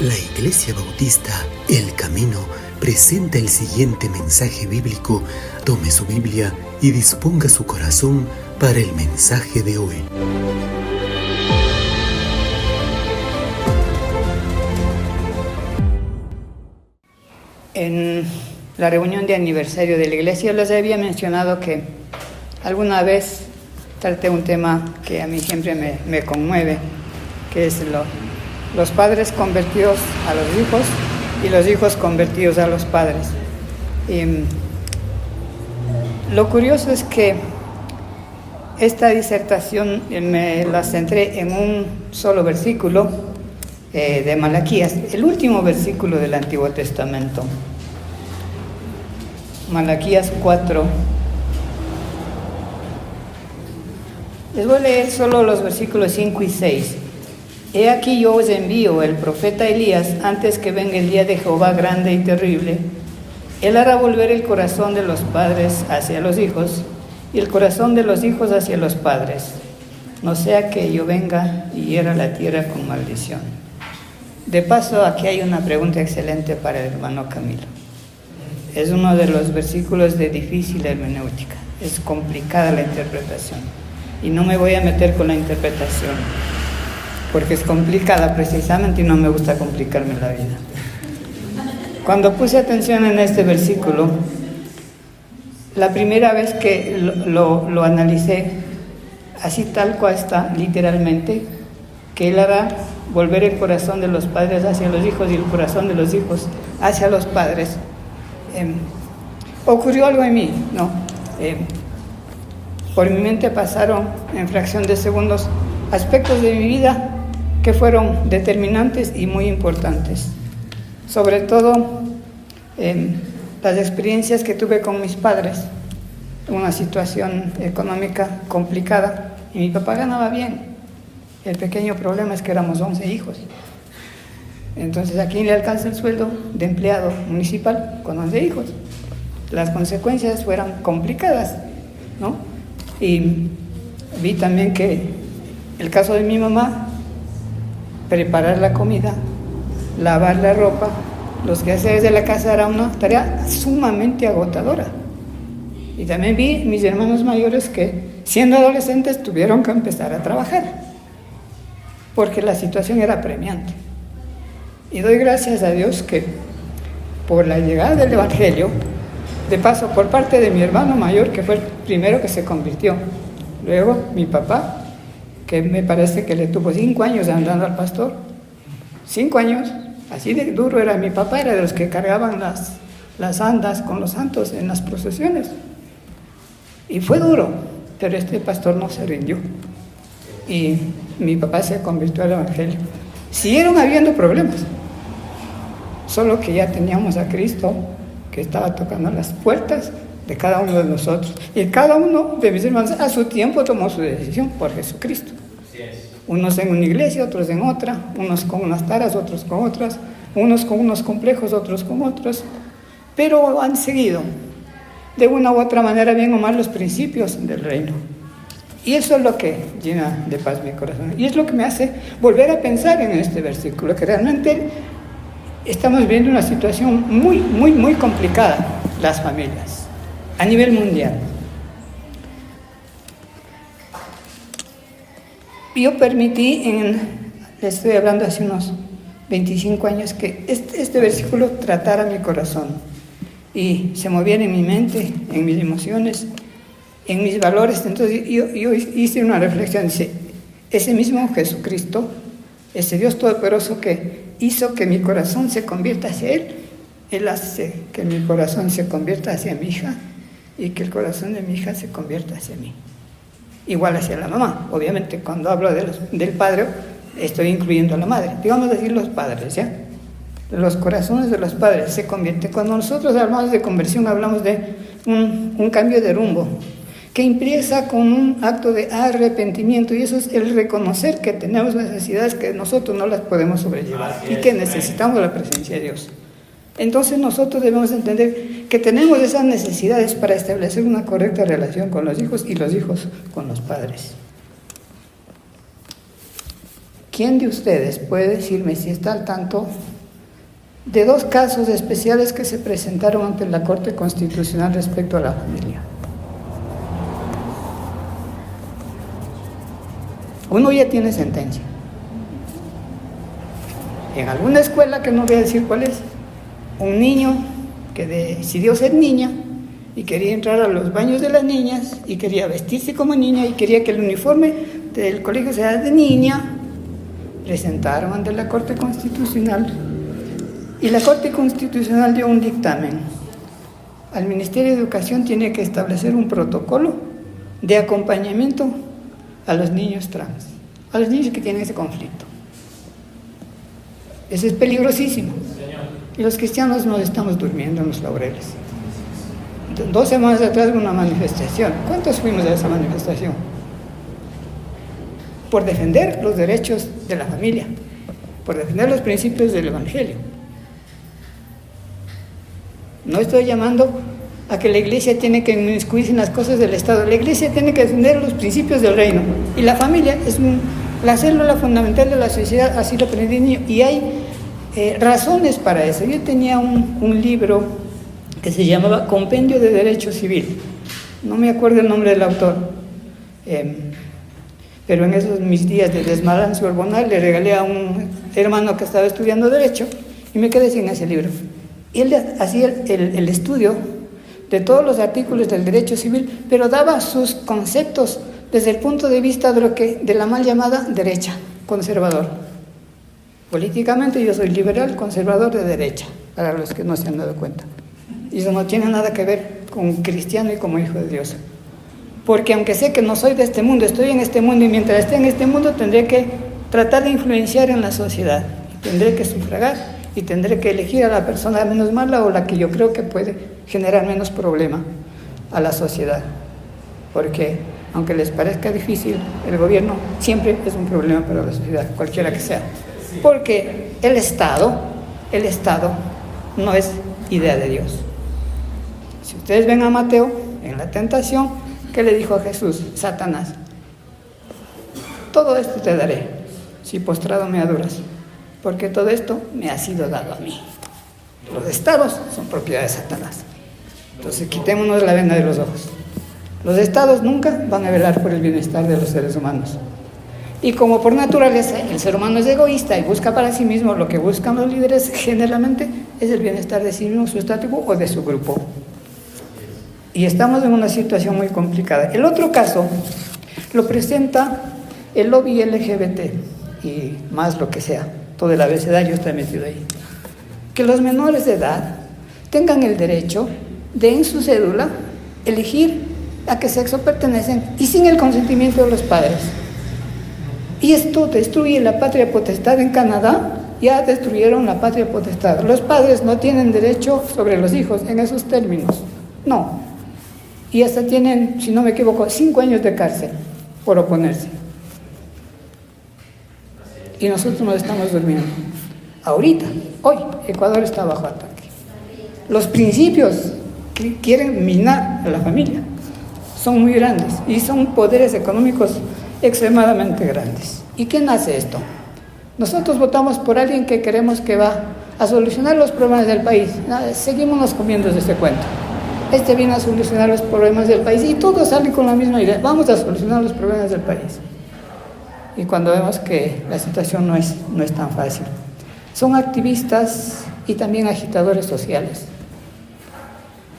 La Iglesia Bautista El Camino presenta el siguiente mensaje bíblico. Tome su Biblia y disponga su corazón para el mensaje de hoy. En la reunión de aniversario de la iglesia les había mencionado que alguna vez traté un tema que a mí siempre me conmueve, que es los padres convertidos a los hijos y los hijos convertidos a los padres. Y lo curioso es que esta disertación me la centré en un solo versículo de Malaquías, el último versículo del Antiguo Testamento. Malaquías 4. Les voy a leer solo los versículos 5 y 6. He aquí yo os envío el profeta Elías antes que venga el día de Jehová grande y terrible. Él hará volver el corazón de los padres hacia los hijos y el corazón de los hijos hacia los padres, no sea que yo venga y hiera la tierra con maldición. De paso, aquí hay una pregunta excelente para el hermano Camilo. Es uno de los versículos de difícil hermenéutica. Es complicada la interpretación. Y no me voy a meter con la interpretación, porque es complicada precisamente y no me gusta complicarme la vida. Cuando puse atención en este versículo, la primera vez que lo analicé, así tal cual está, literalmente, que Él hará volver el corazón de los padres hacia los hijos y el corazón de los hijos hacia los padres. Ocurrió algo en mí, ¿no? Por mi mente pasaron en fracción de segundos aspectos de mi vida que fueron determinantes y muy importantes. Sobre todo las experiencias que tuve con mis padres, una situación económica complicada, y mi papá ganaba bien. El pequeño problema es que éramos 11 hijos. Entonces, ¿a quién le alcanza el sueldo de empleado municipal con 11 hijos? Las consecuencias fueron complicadas, ¿no? Y vi también que el caso de mi mamá, preparar la comida, lavar la ropa, los quehaceres de la casa era una tarea sumamente agotadora. Y también vi mis hermanos mayores que, siendo adolescentes, tuvieron que empezar a trabajar, porque la situación era apremiante. Y doy gracias a Dios que por la llegada del Evangelio, de paso por parte de mi hermano mayor, que fue el primero que se convirtió, luego mi papá, que me parece que le tuvo 5 años andando al pastor, 5 años, así de duro era mi papá, era de los que cargaban las andas con los santos en las procesiones. Y fue duro, pero este pastor no se rindió. Y mi papá se convirtió al Evangelio. Siguieron habiendo problemas, solo que ya teníamos a Cristo que estaba tocando las puertas de cada uno de nosotros. Y cada uno de mis hermanos a su tiempo tomó su decisión por Jesucristo. Unos en una iglesia, otros en otra, unos con unas taras, otros con otras, unos con unos complejos, otros con otros, pero han seguido de una u otra manera, bien o mal, los principios del reino. Y eso es lo que llena de paz mi corazón. Y es lo que me hace volver a pensar en este versículo, que realmente estamos viendo una situación muy, muy, muy complicada, las familias, a nivel mundial. Yo permití, le estoy hablando hace unos 25 años, que este versículo tratara mi corazón y se moviera en mi mente, en mis emociones, en mis valores. Entonces yo hice una reflexión, dice, ese mismo Jesucristo, ese Dios Todopoderoso que hizo que mi corazón se convierta hacia Él hace que mi corazón se convierta hacia mi hija y que el corazón de mi hija se convierta hacia mí. Igual hacia la mamá. Obviamente, cuando hablo del padre, estoy incluyendo a la madre. Digamos decir los padres, ¿ya? Los corazones de los padres se convierten. Cuando nosotros hablamos de conversión, hablamos de un cambio de rumbo, que empieza con un acto de arrepentimiento, y eso es el reconocer que tenemos necesidades que nosotros no las podemos sobrellevar y que necesitamos la presencia de Dios. Entonces nosotros debemos entender que tenemos esas necesidades para establecer una correcta relación con los hijos y los hijos con los padres. ¿quién de ustedes puede decirme si está al tanto de 2 casos especiales que se presentaron ante la Corte Constitucional respecto a la familia? Uno ya tiene sentencia. En alguna escuela, que no voy a decir cuál es, un niño que decidió ser niña y quería entrar a los baños de las niñas y quería vestirse como niña y quería que el uniforme del colegio sea de niña, presentaron ante la Corte Constitucional y la Corte Constitucional dio un dictamen. Al Ministerio de Educación tiene que establecer un protocolo de acompañamiento a los niños trans, a los niños que tienen ese conflicto. Eso es peligrosísimo. Y los cristianos nos estamos durmiendo en los laureles. 2 semanas atrás hubo una manifestación. ¿Cuántos fuimos a esa manifestación? Por defender los derechos de la familia, por defender los principios del Evangelio. No estoy llamando a que la Iglesia tiene que inmiscuirse en las cosas del Estado. La Iglesia tiene que defender los principios del reino. Y la familia es la célula fundamental de la sociedad, así lo aprendí niño. Y hay razones para eso. Yo tenía un libro que se llamaba Compendio de Derecho Civil. No me acuerdo el nombre del autor. Pero en esos mis días de desbalance hormonal le regalé a un hermano que estaba estudiando Derecho y me quedé sin ese libro. Y él hacía el estudio de todos los artículos del derecho civil, pero daba sus conceptos desde el punto de vista de la mal llamada derecha, conservador. Políticamente yo soy liberal, conservador de derecha, para los que no se han dado cuenta. Y eso no tiene nada que ver con cristiano y como hijo de Dios. Porque aunque sé que no soy de este mundo, estoy en este mundo, y mientras esté en este mundo tendré que tratar de influenciar en la sociedad. Tendré que sufragar y tendré que elegir a la persona menos mala o la que yo creo que puede generar menos problema a la sociedad. Porque aunque les parezca difícil, el gobierno siempre es un problema para la sociedad, cualquiera que sea. Porque el Estado no es idea de Dios. Si ustedes ven a Mateo en la tentación, ¿qué le dijo a Jesús? Satanás: todo esto te daré si postrado me adoras, porque todo esto me ha sido dado a mí. Los estados son propiedad de Satanás. Entonces quitémonos la venda de los ojos. Los estados nunca van a velar por el bienestar de los seres humanos. Y como por naturaleza el ser humano es egoísta y busca para sí mismo, lo que buscan los líderes generalmente es el bienestar de sí mismo, su estatus o de su grupo. Y estamos en una situación muy complicada. El otro caso lo presenta el lobby LGBT y más lo que sea, todo el abecedario está metido ahí. Que los menores de edad tengan el derecho de en su cédula elegir a qué sexo pertenecen y sin el consentimiento de los padres. Y esto destruye la patria potestad en Canadá. Ya destruyeron la patria potestad. Los padres no tienen derecho sobre los hijos en esos términos. No. Y hasta tienen, si no me equivoco, 5 años de cárcel por oponerse. Y nosotros nos estamos durmiendo. Ahorita, hoy, Ecuador está bajo ataque. Los principios que quieren minar a la familia son muy grandes y son poderes económicos extremadamente grandes. ¿Y quién hace esto? Nosotros votamos por alguien que creemos que va a solucionar los problemas del país. Seguimos comiendo de este cuento. Este viene a solucionar los problemas del país y todos salen con la misma idea. Vamos a solucionar los problemas del país. Y cuando vemos que la situación no es tan fácil. Son activistas y también agitadores sociales.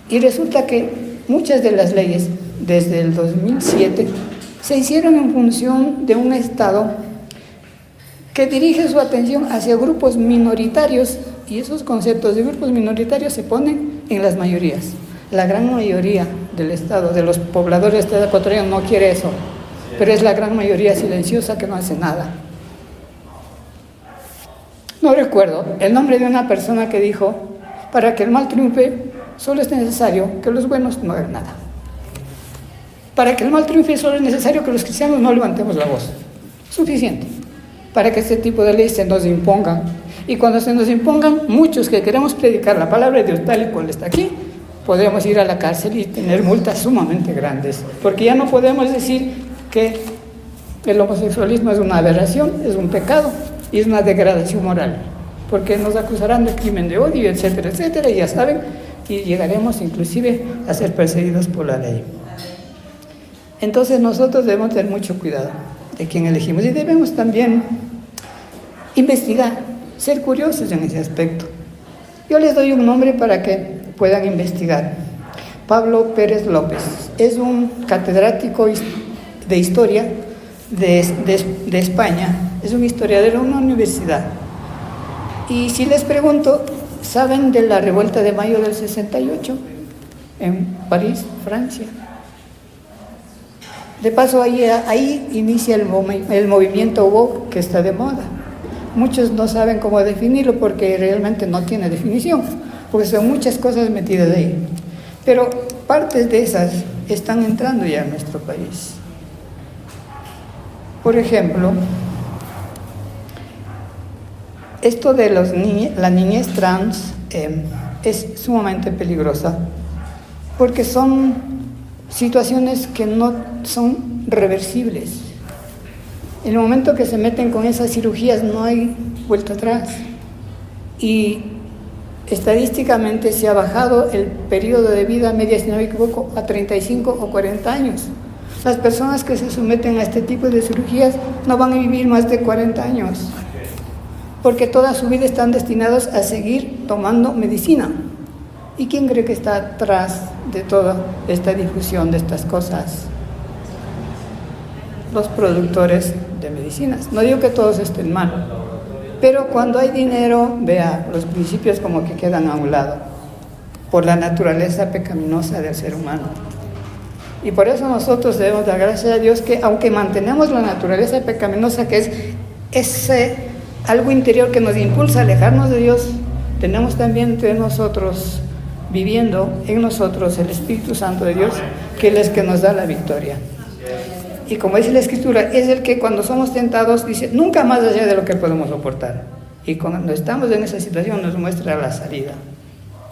Y resulta que muchas de las leyes, desde el 2007, se hicieron en función de un Estado que dirige su atención hacia grupos minoritarios, y esos conceptos de grupos minoritarios se ponen en las mayorías. La gran mayoría del Estado, de los pobladores del Estado ecuatoriano, no quiere eso, pero es la gran mayoría silenciosa que no hace nada. No recuerdo el nombre de una persona que dijo: para que el mal triunfe, solo es necesario que los buenos no hagan nada. Para que el mal triunfe, solo es necesario que los cristianos no levantemos la voz. Suficiente. Para que este tipo de leyes se nos impongan. Y cuando se nos impongan, muchos que queremos predicar la palabra de Dios tal y cual está aquí, podemos ir a la cárcel y tener multas sumamente grandes. Porque ya no podemos decir que El homosexualismo es una aberración, es un pecado y es una degradación moral, porque nos acusarán de crimen de odio, etcétera, etcétera, y ya saben, y llegaremos inclusive a ser perseguidos por la ley. Entonces nosotros debemos tener mucho cuidado de quién elegimos y debemos también investigar, ser curiosos en ese aspecto. Yo les doy un nombre para que puedan investigar. Pablo Pérez López es un catedrático de historia de España, es un historiador de una universidad. Y si les pregunto, ¿saben de la revuelta de mayo del 68 en París, Francia? De paso, ahí inicia el movimiento woke que está de moda. Muchos no saben cómo definirlo porque realmente no tiene definición, porque son muchas cosas metidas ahí. Pero partes de esas están entrando ya en nuestro país. Por ejemplo, esto de la niñez trans es sumamente peligrosa porque son situaciones que no son reversibles. En el momento que se meten con esas cirugías no hay vuelta atrás. Y estadísticamente se ha bajado el periodo de vida media, si no me equivoco, a 35 o 40 años. Las personas que se someten a este tipo de cirugías no van a vivir más de 40 años, porque toda su vida están destinados a seguir tomando medicina. ¿Y quién cree que está atrás de toda esta difusión de estas cosas? Los productores de medicinas. No digo que todos estén mal, pero cuando hay dinero, vea, los principios como que quedan a un lado, por la naturaleza pecaminosa del ser humano. Y por eso nosotros debemos dar gracias a Dios que, aunque mantenemos la naturaleza pecaminosa, que es ese algo interior que nos impulsa a alejarnos de Dios, tenemos también entre nosotros, viviendo en nosotros, el Espíritu Santo de Dios, que Él es que nos da la victoria. Y como dice la Escritura, es el que cuando somos tentados dice, nunca más allá de lo que podemos soportar. Y cuando estamos en esa situación nos muestra la salida.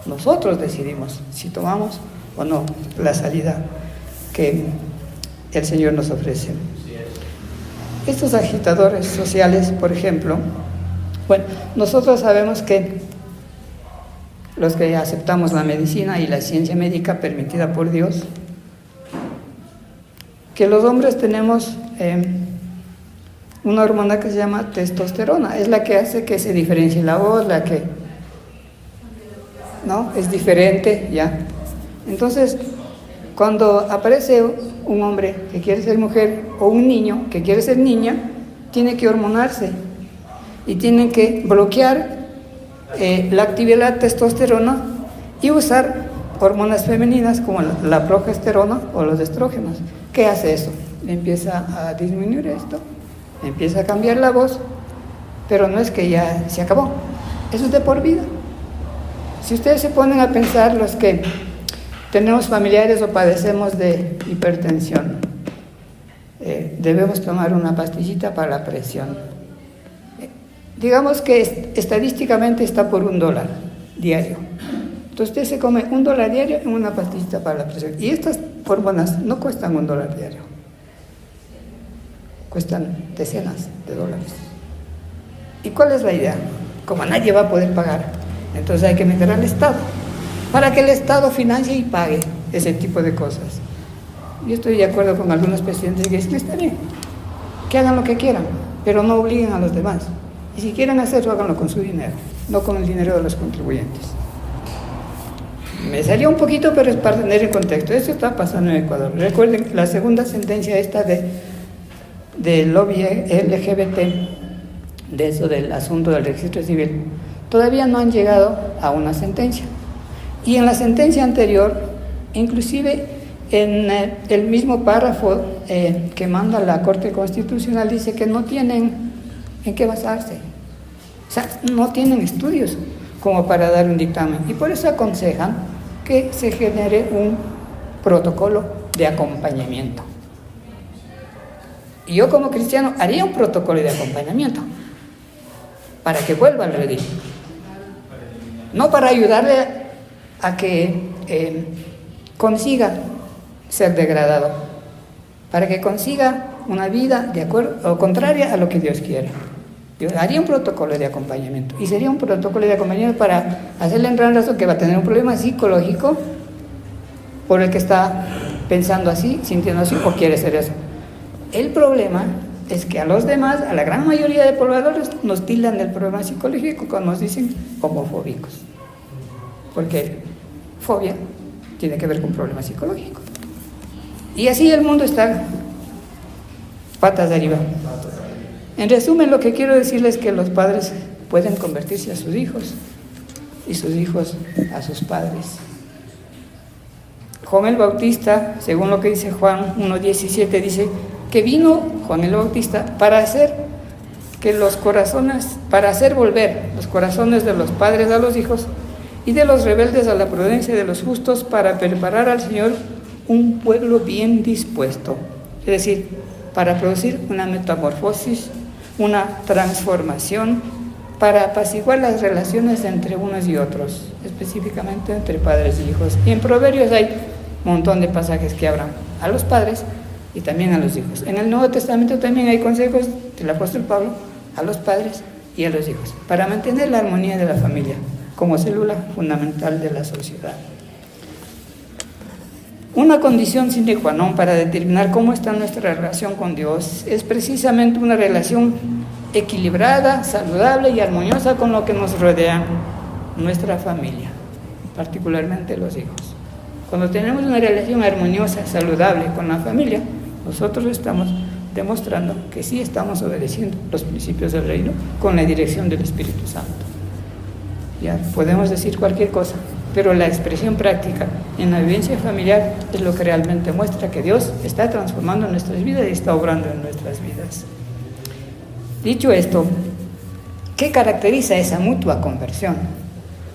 Nosotros decidimos si tomamos o no la salida que el Señor nos ofrece. Estos agitadores sociales, por ejemplo, bueno, nosotros sabemos que los que aceptamos la medicina y la ciencia médica permitida por Dios, que los hombres tenemos una hormona que se llama testosterona, es la que hace que se diferencie la voz, la que no es diferente, ya. Entonces, cuando aparece un hombre que quiere ser mujer o un niño que quiere ser niña, tiene que hormonarse y tiene que bloquear la actividad de la testosterona y usar hormonas femeninas como la progesterona o los estrógenos. ¿Qué hace eso? Empieza a disminuir esto, empieza a cambiar la voz, pero no es que ya se acabó, eso es de por vida. Si ustedes se ponen a pensar, los que tenemos familiares o padecemos de hipertensión, debemos tomar una pastillita para la presión. Digamos que estadísticamente está por $1 diario. Entonces usted se come $1 diario en una pastillita para la presión. Y estas hormonas no cuestan $1 diario, cuestan decenas de dólares. ¿Y cuál es la idea? Como nadie va a poder pagar, entonces hay que meter al Estado, para que el Estado financie y pague ese tipo de cosas. Yo estoy de acuerdo con algunos presidentes que dicen, está bien, que hagan lo que quieran, pero no obliguen a los demás. Y si quieren hacerlo, háganlo con su dinero, no con el dinero de los contribuyentes. Me salió un poquito, pero es para tener el contexto. Esto está pasando en Ecuador. Recuerden, la segunda sentencia esta del lobby LGBT, de eso del asunto del registro civil, todavía no han llegado a una sentencia. Y en la sentencia anterior, inclusive en el mismo párrafo que manda la Corte Constitucional, dice que no tienen en qué basarse. O sea, no tienen estudios como para dar un dictamen. Y por eso aconsejan que se genere un protocolo de acompañamiento. Y yo como cristiano haría un protocolo de acompañamiento para que vuelva al redil. No para ayudarle a que consiga ser degradado, para que consiga una vida de acuerdo o contraria a lo que Dios quiere. Yo haría un protocolo de acompañamiento, y sería un protocolo de acompañamiento para hacerle entrar en razón que va a tener un problema psicológico por el que está pensando así, sintiendo así o quiere ser eso. El problema es que a los demás, a la gran mayoría de pobladores, nos tildan del problema psicológico cuando nos dicen homofóbicos, porque fobia tiene que ver con problemas psicológicos. Y así el mundo está patas de arriba. En resumen, lo que quiero decirles es que los padres pueden convertirse a sus hijos y sus hijos a sus padres. Juan el Bautista, según lo que dice Juan 1:17, dice que vino Juan el Bautista para hacer volver los corazones de los padres a los hijos y de los rebeldes a la prudencia de los justos, para preparar al Señor un pueblo bien dispuesto. Es decir, para producir una metamorfosis, una transformación, para apaciguar las relaciones entre unos y otros, específicamente entre padres y hijos. Y en Proverbios hay un montón de pasajes que hablan a los padres y también a los hijos. En el Nuevo Testamento también hay consejos del apóstol Pablo a los padres y a los hijos, para mantener la armonía de la familia como célula fundamental de la sociedad. Una condición sine qua non para determinar cómo está nuestra relación con Dios es precisamente una relación equilibrada, saludable y armoniosa con lo que nos rodea, nuestra familia, particularmente los hijos. Cuando tenemos una relación armoniosa, saludable con la familia, nosotros estamos demostrando que sí estamos obedeciendo los principios del reino con la dirección del Espíritu Santo. Ya podemos decir cualquier cosa, pero la expresión práctica en la vivencia familiar es lo que realmente muestra que Dios está transformando nuestras vidas y está obrando en nuestras vidas. Dicho esto, ¿qué caracteriza esa mutua conversión?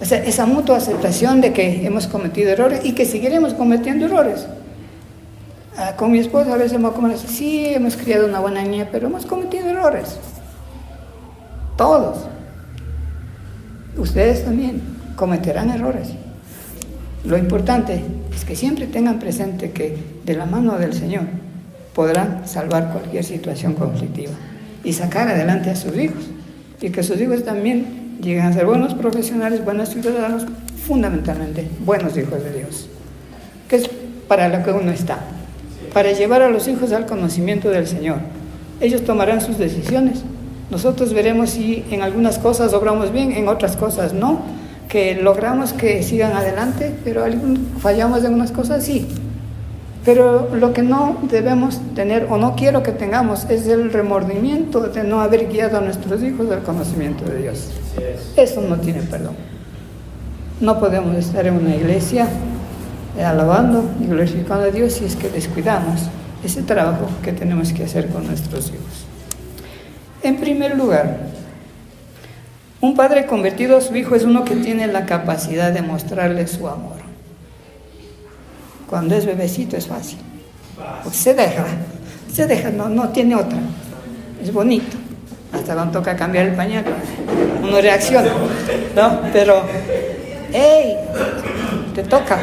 O sea, esa mutua aceptación de que hemos cometido errores y que seguiremos cometiendo errores. Con mi esposa a veces hemos comentado, sí, hemos criado una buena niña, pero hemos cometido errores. Todos. Ustedes también cometerán errores. Lo importante es que siempre tengan presente que de la mano del Señor podrán salvar cualquier situación conflictiva y sacar adelante a sus hijos, y que sus hijos también lleguen a ser buenos profesionales, buenos ciudadanos, fundamentalmente buenos hijos de Dios, que es para lo que uno está, para llevar a los hijos al conocimiento del Señor. Ellos tomarán sus decisiones. Nosotros veremos si en algunas cosas obramos bien, en otras cosas no, que logramos que sigan adelante, pero fallamos en unas cosas, sí. Pero lo que no debemos tener, o no quiero que tengamos, es el remordimiento de no haber guiado a nuestros hijos al conocimiento de Dios. Eso no tiene perdón. No podemos estar en una iglesia alabando y glorificando a Dios si es que descuidamos ese trabajo que tenemos que hacer con nuestros hijos. En primer lugar, un padre convertido a su hijo es uno que tiene la capacidad de mostrarle su amor. Cuando es bebecito es fácil. Se deja, no tiene otra. Es bonito. Hasta cuando toca cambiar el pañal, uno reacciona, ¿no? Pero, ¡hey! Te toca,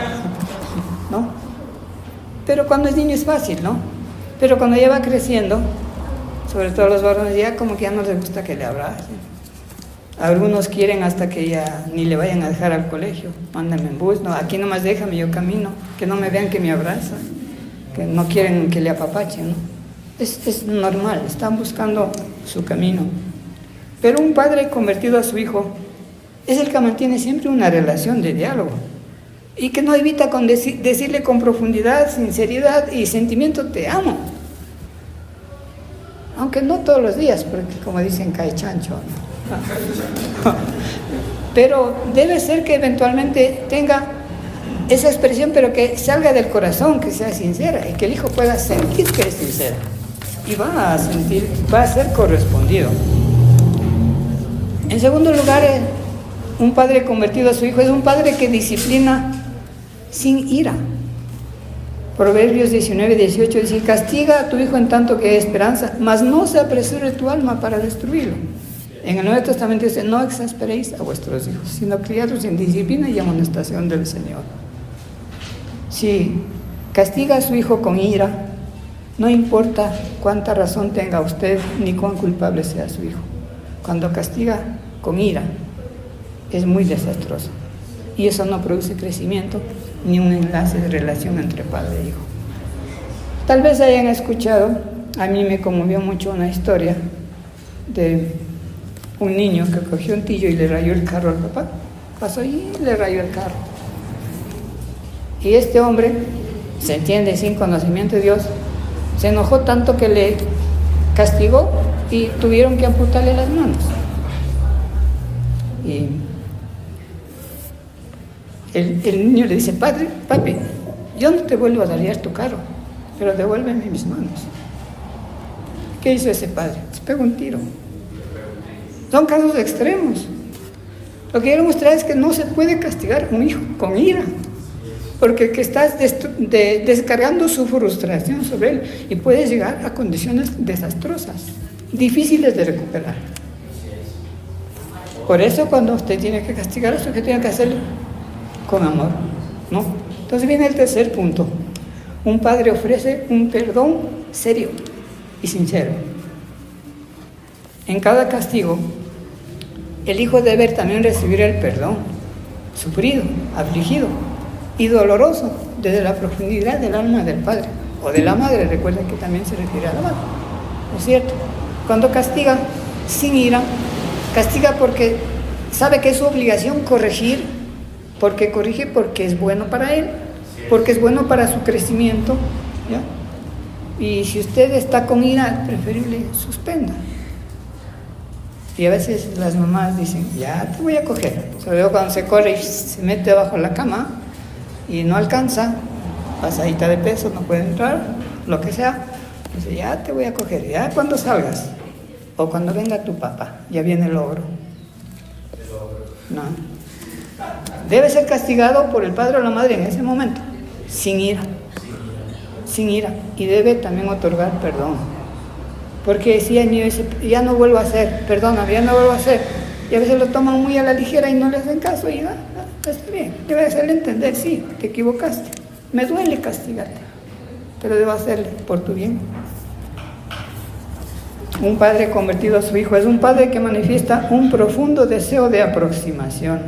¿no? Pero cuando es niño es fácil, ¿no? Pero cuando ya va creciendo, sobre todo los varones, ya como que ya no les gusta que le abracen. Algunos quieren hasta que ya ni le vayan a dejar al colegio, mándame en bus, no, aquí nomás déjame, yo camino, que no me vean que me abrazan, que no quieren que le apapachen, ¿no? Es normal, están buscando su camino. Pero un padre convertido a su hijo es el que mantiene siempre una relación de diálogo y que no evita decirle con profundidad, sinceridad y sentimiento, te amo. Aunque no todos los días, porque como dicen, cae chancho, ¿no? Pero debe ser que eventualmente tenga esa expresión, pero que salga del corazón, que sea sincera y que el hijo pueda sentir que es sincera y va a ser correspondido. En segundo lugar, un padre convertido a su hijo es un padre que disciplina sin ira. Proverbios 19:18 dice: castiga a tu hijo en tanto que hay esperanza, mas no se apresure tu alma para destruirlo. En el Nuevo Testamento dice: no exasperéis a vuestros hijos, sino criadlos en disciplina y amonestación del Señor. Si castiga a su hijo con ira, No importa cuánta razón tenga usted ni cuán culpable sea su hijo. Cuando castiga con ira, es muy desastroso. Y eso no produce crecimiento ni un enlace de relación entre padre e hijo. Tal vez hayan escuchado, a mí me conmovió mucho una historia de un niño que cogió un tillo y le rayó el carro al papá. Pasó y le rayó el carro. Y este hombre, se entiende, sin conocimiento de Dios, se enojó tanto que le castigó y tuvieron que amputarle las manos. Y el niño le dice: papi, yo no te vuelvo a rayar tu carro, pero devuélveme mis manos. ¿Qué hizo ese padre? Se pegó un tiro. Son casos extremos. Lo que quiero mostrar es que no se puede castigar a un hijo con ira, porque que estás descargando su frustración sobre él y puede llegar a condiciones desastrosas, difíciles de recuperar. Por eso cuando usted tiene que castigar a su hijo, tiene que hacerlo con amor, ¿no? Entonces viene el tercer punto. Un padre ofrece un perdón serio y sincero. En cada castigo, el hijo debe también recibir el perdón, sufrido, afligido y doloroso desde la profundidad del alma del padre o de la madre. Recuerden que también se refiere a la madre, ¿no es cierto? Cuando castiga sin ira, castiga porque sabe que es su obligación corregir, porque corrige porque es bueno para él, porque es bueno para su crecimiento, ¿ya? Y si usted está con ira, preferible suspenda. Y a veces las mamás dicen: ya te voy a coger. Sobre todo cuando se corre y se mete bajo la cama y no alcanza, pasadita de peso, no puede entrar, lo que sea. Dice: ya te voy a coger, ya cuando salgas. O cuando venga tu papá, ya viene el logro. No. Debe ser castigado por el padre o la madre en ese momento, sin ira. Sin ira. Y debe también otorgar perdón. Porque si el niño dice: ya no vuelvo a hacer, perdóname, ya no vuelvo a hacer. Y a veces lo toman muy a la ligera y no le hacen caso y está bien. Debe hacerle entender: sí, te equivocaste. Me duele castigarte, pero debo hacerle por tu bien. Un padre convertido a su hijo es un padre que manifiesta un profundo deseo de aproximación.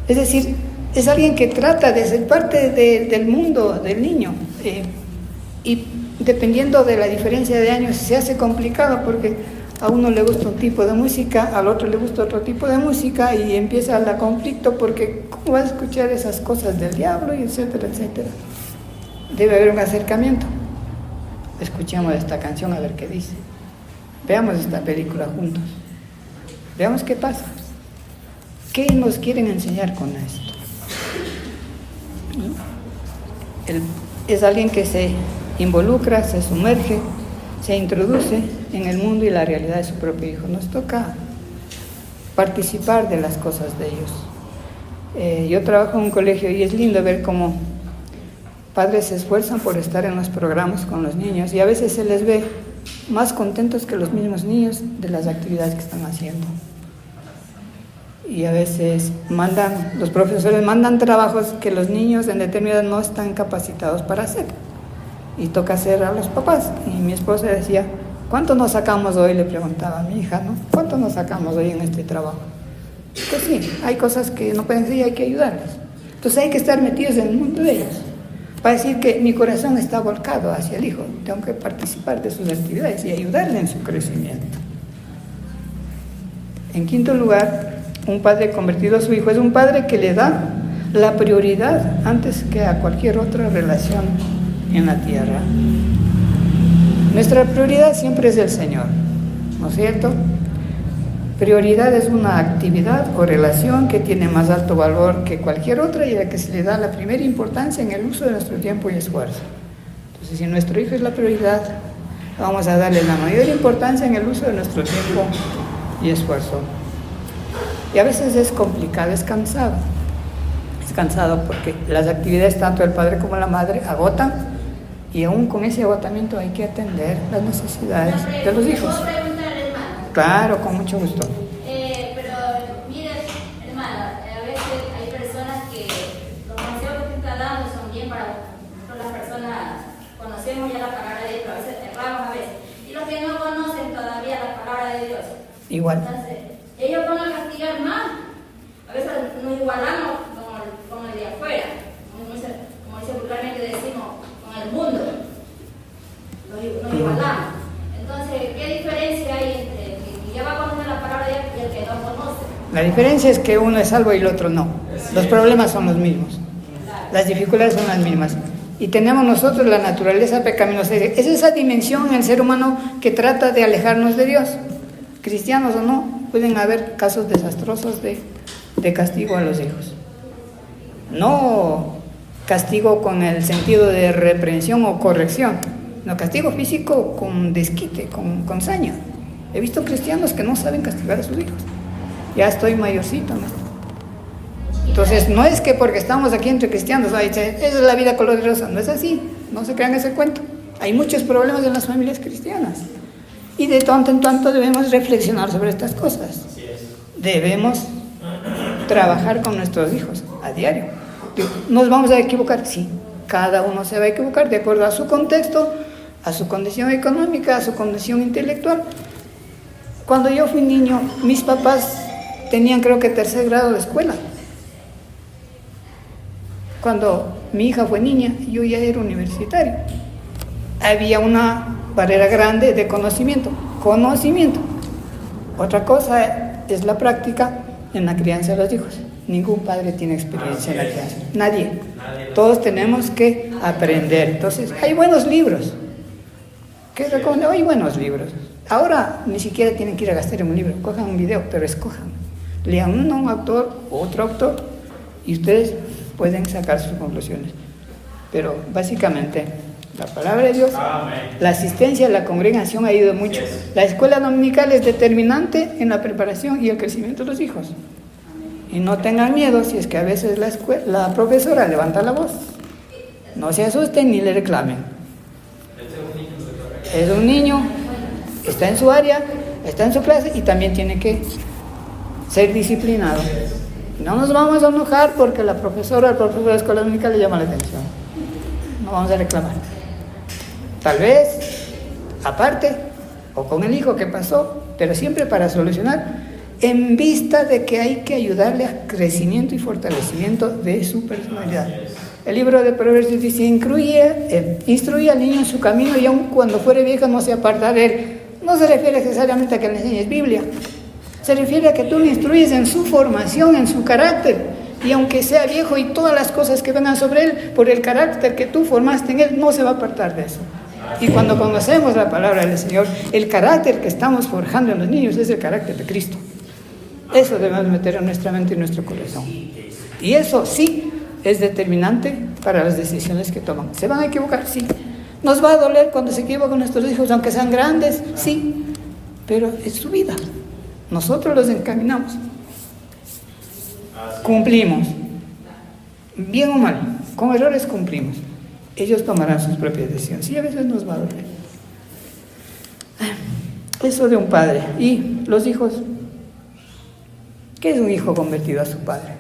Es decir, es alguien que trata de ser parte del mundo del niño. Y dependiendo de la diferencia de años se hace complicado, porque a uno le gusta un tipo de música, al otro le gusta otro tipo de música, y empieza el conflicto porque ¿cómo vas a escuchar esas cosas del diablo? Y etcétera, etcétera. Debe haber un acercamiento. Escuchemos esta canción a ver qué dice. Veamos esta película juntos. Veamos qué pasa. ¿Qué nos quieren enseñar con esto? Es alguien que se involucra, se sumerge, se introduce en el mundo y la realidad de su propio hijo. Nos toca participar de las cosas de ellos. Yo trabajo en un colegio y es lindo ver cómo padres se esfuerzan por estar en los programas con los niños y a veces se les ve más contentos que los mismos niños de las actividades que están haciendo. Y a veces los profesores mandan trabajos que los niños en determinada no están capacitados para hacer. Y toca hacer a los papás. Y mi esposa decía: ¿cuánto nos sacamos hoy? Le preguntaba a mi hija, ¿no? ¿Cuánto nos sacamos hoy en este trabajo? Pues sí, hay cosas que no pueden ser y hay que ayudarles. Entonces hay que estar metidos en el mundo de ellos. Para decir que mi corazón está volcado hacia el hijo. Tengo que participar de sus actividades y ayudarle en su crecimiento. En quinto lugar, un padre convertido a su hijo es un padre que le da la prioridad antes que a cualquier otra relación en la tierra. Nuestra prioridad siempre es el Señor, ¿no es cierto? Prioridad es una actividad o relación que tiene más alto valor que cualquier otra y a la que se le da la primera importancia en el uso de nuestro tiempo y esfuerzo. Entonces, si nuestro hijo es la prioridad, vamos a darle la mayor importancia en el uso de nuestro tiempo y esfuerzo. Y a veces es complicado, es cansado. Es cansado porque las actividades, tanto del padre como la madre, agotan, y aún con ese agotamiento hay que atender las necesidades de los hijos. ¿Puedo preguntar, hermano? Claro, con mucho gusto. Pero mire, hermano, a veces hay personas que los consejos que está dando son bien para las personas, conocemos ya la palabra de igual. Entonces, ellos van a castigar más. A veces nos igualamos con el de afuera, como dice vulgarmente decimos, con el mundo. Nos igualamos. Entonces, ¿qué diferencia hay entre el que ya va a conocer la palabra de Dios y el que no conoce? La diferencia es que uno es salvo y el otro no. Los problemas son los mismos. Las dificultades son las mismas. Y tenemos nosotros la naturaleza pecaminosa. Es esa dimensión en el ser humano que trata de alejarnos de Dios. Cristianos o no, pueden haber casos desastrosos de castigo a los hijos. No castigo con el sentido de reprensión o corrección, no, castigo físico con desquite, con saña. He visto cristianos que no saben castigar a sus hijos. Ya estoy mayorcito, ¿no? Entonces, no es que porque estamos aquí entre cristianos, esa es la vida color de rosa, no es así, no se crean ese cuento. Hay muchos problemas en las familias cristianas y de tanto en tanto debemos reflexionar sobre estas cosas. Debemos trabajar con nuestros hijos a diario. ¿Nos vamos a equivocar? Sí, cada uno se va a equivocar de acuerdo a su contexto, a su condición económica, a su condición intelectual. Cuando yo fui niño, mis papás tenían creo que 3er grado de escuela. Cuando mi hija fue niña, yo ya era universitario. Había una barrera grande de conocimiento. Otra cosa es la práctica en la crianza de los hijos. Ningún padre tiene experiencia en la crianza. Nadie. Todos tenemos que aprender. Entonces, hay buenos libros. ¿Qué recomiendo? Hay buenos libros. Ahora ni siquiera tienen que ir a gastar en un libro. Cojan un video, pero escojan. Lean uno, un autor, otro autor, y ustedes pueden sacar sus conclusiones. Pero básicamente, la palabra de Dios, la asistencia a la congregación ha ayudado mucho. La escuela dominical es determinante en la preparación y el crecimiento de los hijos. Y no tengan miedo si es que a veces la profesora levanta la voz. No se asusten ni le reclamen. Es un niño, está en su área, está en su clase y también tiene que ser disciplinado. No nos vamos a enojar porque la profesora o el profesor de la escuela dominical le llama la atención. No vamos a reclamar. Tal vez, aparte, o con el hijo que pasó, pero siempre para solucionar, en vista de que hay que ayudarle a crecimiento y fortalecimiento de su personalidad. El libro de Proverbios dice, instruye al niño en su camino y aun cuando fuere viejo no se apartará de él. No se refiere necesariamente a que le enseñes Biblia. Se refiere a que tú le instruyes en su formación, en su carácter. Y aunque sea viejo y todas las cosas que vengan sobre él, por el carácter que tú formaste en él, no se va a apartar de eso. Y cuando conocemos la palabra del Señor, el carácter que estamos forjando en los niños es el carácter de Cristo. Eso debemos meter en nuestra mente y en nuestro corazón. Y eso sí es determinante para las decisiones que toman. ¿Se van a equivocar? Sí. ¿Nos va a doler cuando se equivocan nuestros hijos, aunque sean grandes? Sí. Pero es su vida. Nosotros los encaminamos. Cumplimos. Bien o mal. Con errores cumplimos. Ellos tomarán sus propias decisiones. Y a veces nos va a doler. Eso de un padre. Y los hijos. ¿Qué es un hijo convertido a su padre?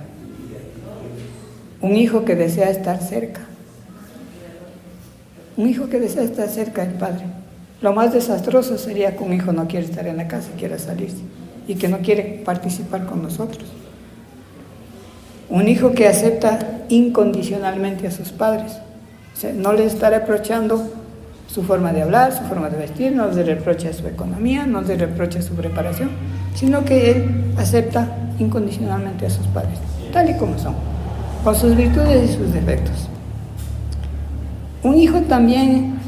Un hijo que desea estar cerca. Un hijo que desea estar cerca del padre. Lo más desastroso sería que un hijo no quiere estar en la casa, quiera salirse y que no quiere participar con nosotros. Un hijo que acepta incondicionalmente a sus padres. O sea, no les está reprochando su forma de hablar, su forma de vestir, no les reprocha su economía, no les reprocha su preparación, sino que él acepta incondicionalmente a sus padres, tal y como son, con sus virtudes y sus defectos. Un hijo también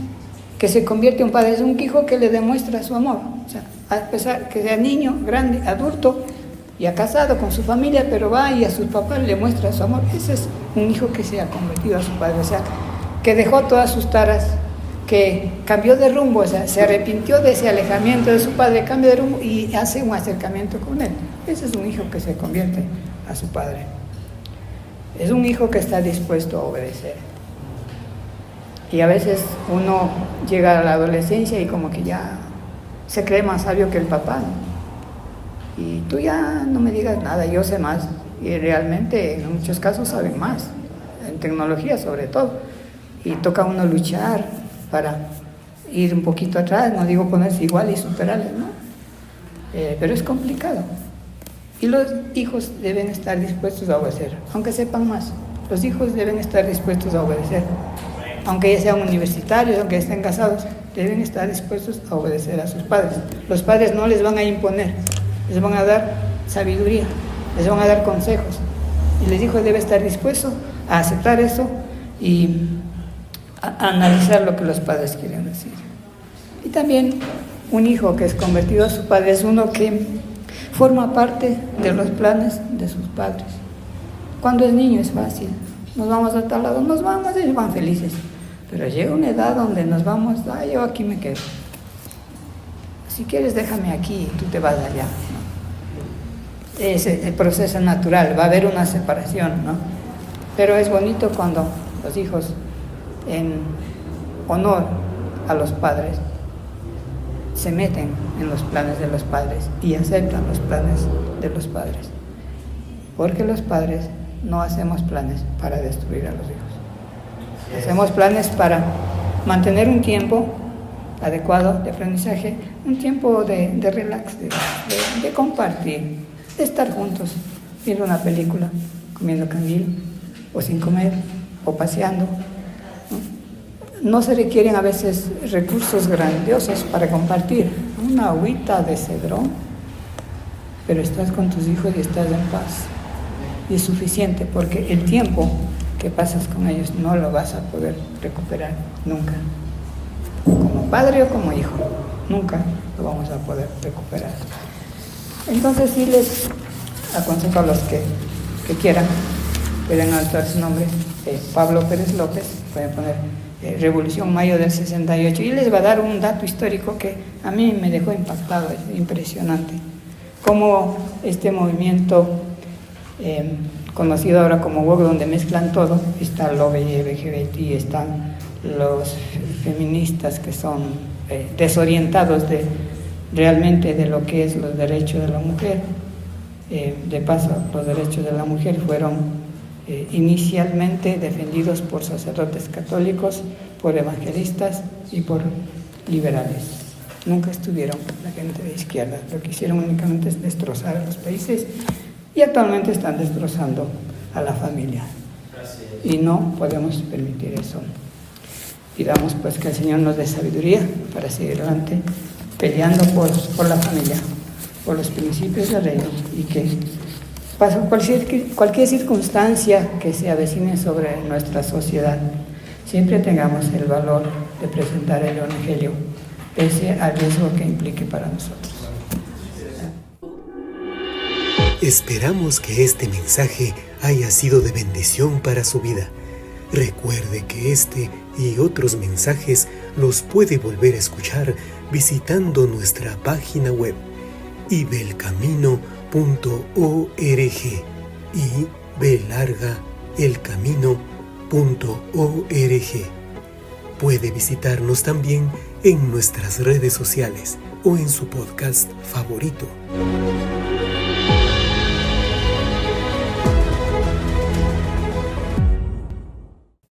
que se convierte en un padre es un hijo que le demuestra su amor, o sea, a pesar que sea niño, grande, adulto, ya casado con su familia, pero va y a sus papás le muestra su amor. Ese es un hijo que se ha convertido a su padre, o sea, que dejó todas sus taras, que cambió de rumbo, o sea, se arrepintió de ese alejamiento de su padre, cambia de rumbo y hace un acercamiento con él. Ese es un hijo que se convierte a su padre. Es un hijo que está dispuesto a obedecer. Y a veces uno llega a la adolescencia y como que ya se cree más sabio que el papá, ¿no? Y tú ya no me digas nada, yo sé más. Y realmente en muchos casos saben más, en tecnología sobre todo. Y toca a uno luchar para ir un poquito atrás, no digo ponerse igual y superarle, ¿no? pero es complicado. Y los hijos deben estar dispuestos a obedecer, aunque sepan más. Los hijos deben estar dispuestos a obedecer. Aunque ya sean universitarios, aunque estén casados, deben estar dispuestos a obedecer a sus padres. Los padres no les van a imponer, les van a dar sabiduría, les van a dar consejos. Y el hijo debe estar dispuesto a aceptar eso y a analizar lo que los padres quieren decir. Y también un hijo que es convertido a su padre es uno que forma parte de los planes de sus padres. Cuando es niño es fácil, nos vamos a tal lado, nos vamos, ellos van felices. Pero llega una edad donde nos vamos, yo aquí me quedo. Si quieres déjame aquí y tú te vas allá, ¿no? Es el proceso natural, va a haber una separación, ¿no? Pero es bonito cuando los hijos, en honor a los padres, se meten en los planes de los padres y aceptan los planes de los padres. Porque los padres no hacemos planes para destruir a los hijos. Hacemos planes para mantener un tiempo adecuado de aprendizaje, un tiempo de relax, de compartir, de estar juntos, viendo una película, comiendo canguil, o sin comer, o paseando. No se requieren a veces recursos grandiosos para compartir. Una agüita de cedrón, pero estás con tus hijos y estás en paz. Y es suficiente porque el tiempo que pasas con ellos no lo vas a poder recuperar nunca. Como padre o como hijo, nunca lo vamos a poder recuperar. Entonces sí les aconsejo a los que quieran, pueden anotar su nombre, Pablo Pérez López, pueden poner Revolución Mayo del 68, y les va a dar un dato histórico que a mí me dejó impactado, es impresionante. Cómo este movimiento, conocido ahora como woke, donde mezclan todo, está el LGBT, están los feministas que son desorientados realmente de lo que es los derechos de la mujer. De paso, los derechos de la mujer fueron inicialmente defendidos por sacerdotes católicos, por evangelistas y por liberales. Nunca estuvieron la gente de izquierda. Lo que hicieron únicamente es destrozar a los países y actualmente están destrozando a la familia. Y no podemos permitir eso. Pidamos pues que el Señor nos dé sabiduría para seguir adelante, peleando por la familia, por los principios del reino, y que pase cualquier circunstancia que se avecine sobre nuestra sociedad, siempre tengamos el valor de presentar el Evangelio, pese al riesgo que implique para nosotros. Esperamos que este mensaje haya sido de bendición para su vida. Recuerde que este y otros mensajes los puede volver a escuchar visitando nuestra página web ibelcamino.org y belargaelcamino.org. Puede visitarnos también en nuestras redes sociales o en su podcast favorito.